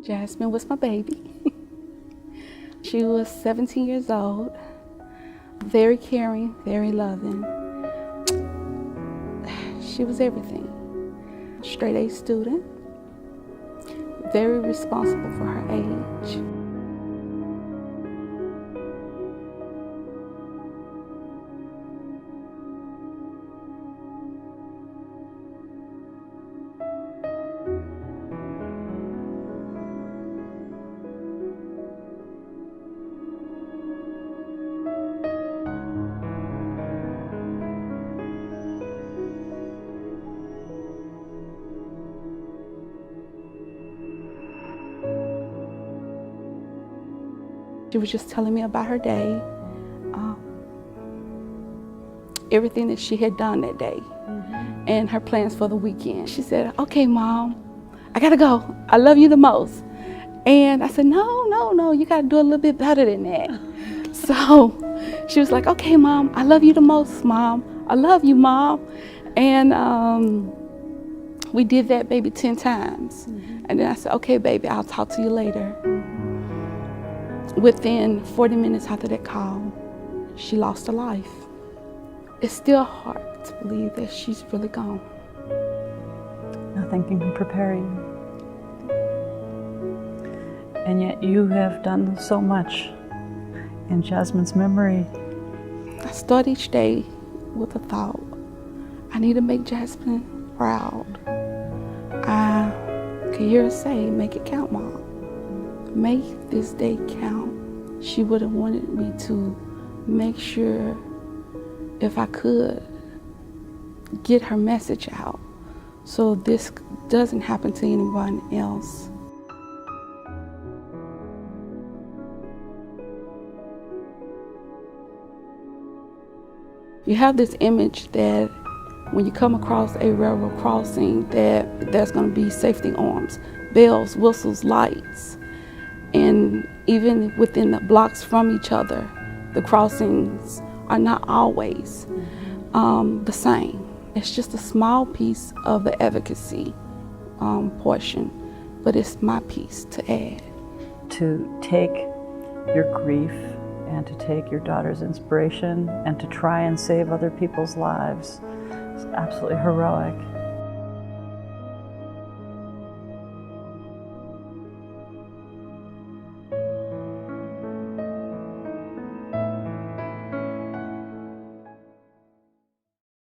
Jasmine was my baby. She was 17 years old, very caring, very loving. She was everything. Straight A student, very responsible for her age. She was just telling me about her day, everything that she had done that day, and her plans for the weekend. She said, "Okay, Mom, I gotta go. I love you the most." And I said, no, you gotta do a little bit better than that. So she was like, "Okay, Mom, I love you the most, Mom. I love you, Mom." And we did that maybe 10 times. And then I said, "Okay, baby, I'll talk to you later." Within 40 minutes after that call, she lost her life. It's still hard to believe that she's really gone. Nothing can prepare you. And yet you have done so much in Jasmine's memory. I start each day with a thought. I need to make Jasmine proud. I can hear her say, "Make it count, Mom. Make this day count." She would have wanted me to make sure, if I could, get her message out so this doesn't happen to anyone else. You have this image that when you come across a railroad crossing that there's going to be safety arms, bells, whistles, lights. And even within the blocks from each other, the crossings are not always the same. It's just a small piece of the advocacy portion, but it's my piece to add. To take your grief and to take your daughter's inspiration and to try and save other people's lives is absolutely heroic.